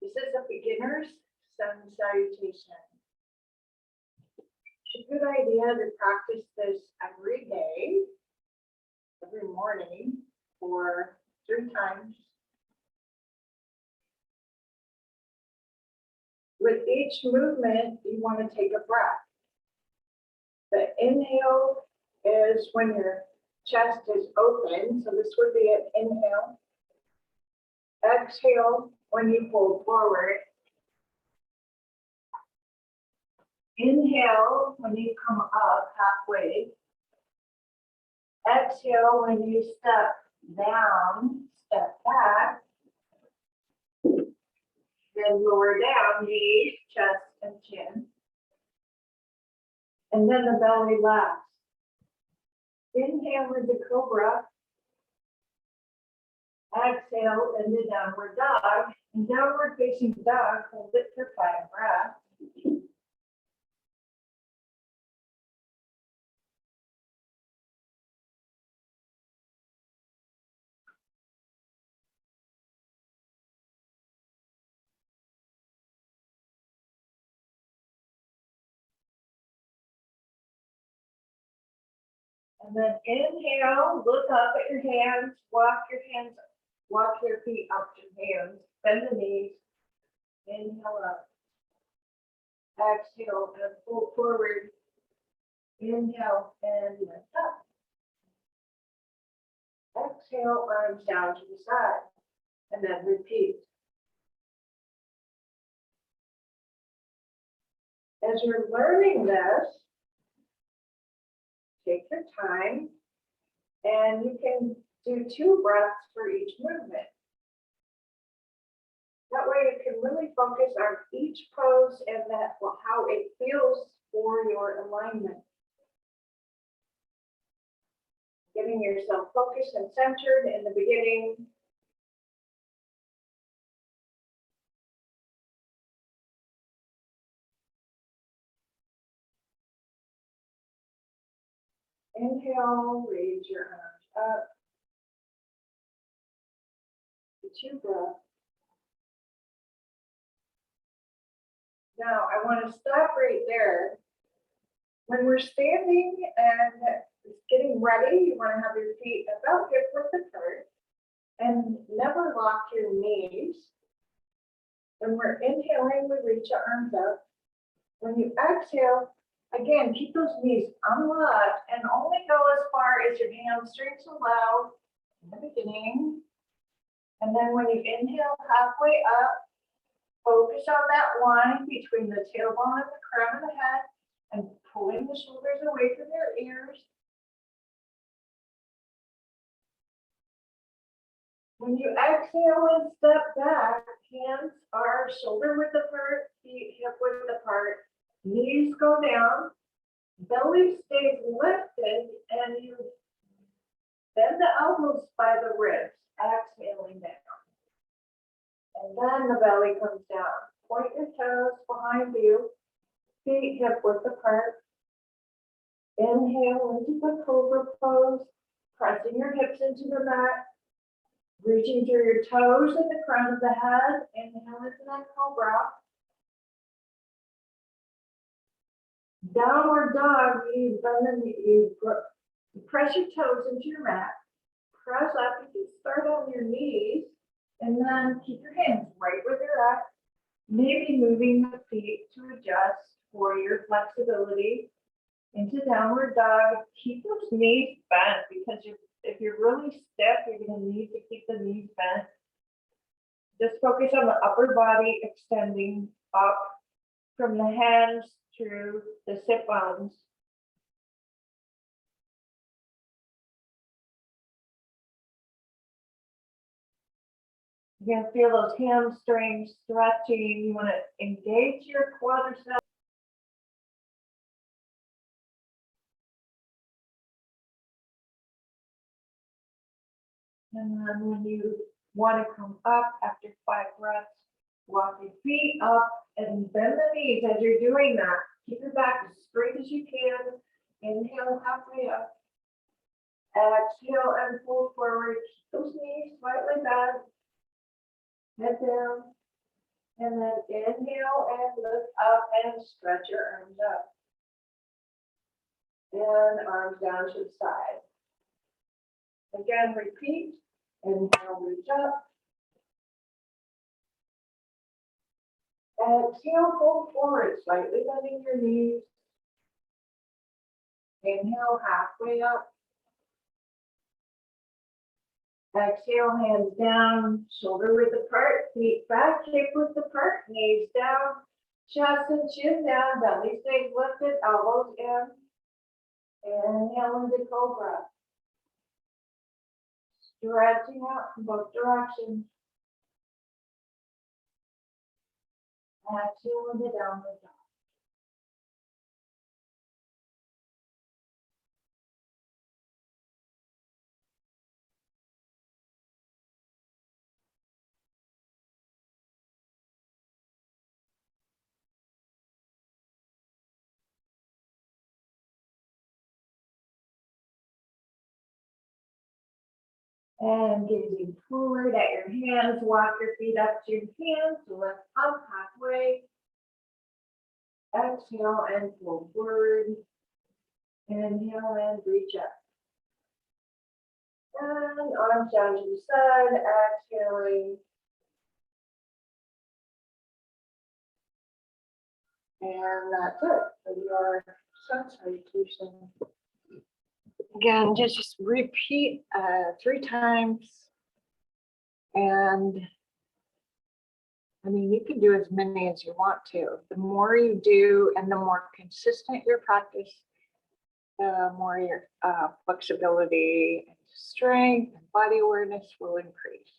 This is a beginner's sun salutation. It's a good idea to practice this every day, every morning, for 3 times. With each movement, you want to take a breath. The inhale is when your chest is open, so this would be an inhale. Exhale when you pull forward. Inhale when you come up halfway. Exhale when you step down, step back. Then lower down, knees, chest, and chin. And then the belly last. Inhale into cobra. Exhale into downward dog. And downward facing dog, hold it for 5 breaths. And then inhale, look up at your hands, walk your feet up to hands, bend the knees, inhale up. Exhale and pull forward. Inhale and lift up. Exhale, arms down to the side. And then repeat. As you're learning this, take your time, and you can do 2 breaths for each movement. That way you can really focus on each pose and how it feels for your alignment. Getting yourself focused and centered in the beginning. Inhale, raise your arms up. 2 breaths. Now, I want to stop right there. When we're standing and getting ready, you want to have your feet about hip width apart and never lock your knees. When we're inhaling, we reach our arms up. When you exhale, again, keep those knees unlocked and only go as far as your hamstrings allow in the beginning. And then when you inhale halfway up, focus on that line between the tailbone and the crown of the head and pulling the shoulders away from your ears. When you exhale and step back, hands are shoulder width apart, feet hip width apart, knees go down, belly stays lifted, and you bend the elbows by the ribs, exhaling down. And then the belly comes down. Point your toes behind you, feet hip width apart. Inhale into the cobra pose, pressing your hips into the mat, reaching through your toes and the crown of the head. Inhale into that cobra. Downward dog, you press your toes into your mat. Press up. You can start on your knees. And then keep your hands right where they're at, maybe moving the feet to adjust for your flexibility into downward dog. Keep those knees bent because if you're really stiff, you're going to need to keep the knees bent. Just focus on the upper body extending up from the hands through the sit bones. You're going to feel those hamstrings stretching. You want to engage your quadriceps. And then when you want to come up after 5 breaths, walk your feet up and bend the knees as you're doing that. Keep your back as straight as you can. Inhale halfway up. Exhale and pull forward. Keep those knees slightly bent. Head down. And then inhale and lift up and stretch your arms up. And arms down to the side. Again, repeat. Inhale, reach up. Exhale, fold forward, slightly bending your knees. Inhale, halfway up. Exhale, hands down, shoulder width apart, feet back, hip width apart, knees down, chest and chin down, belly stays lifted, elbows in. Inhale into cobra. Stretching out from both directions. Exhale into downward dog. And gazing forward at your hands, walk your feet up to your hands, lift up halfway. Exhale and fold forward. Inhale and reach up. And arms down to the side, exhaling. And that's it for your sun salutation. Again, just repeat 3 times. And I mean, you can do as many as you want to. The more you do and the more consistent your practice, the more your flexibility and strength and body awareness will increase.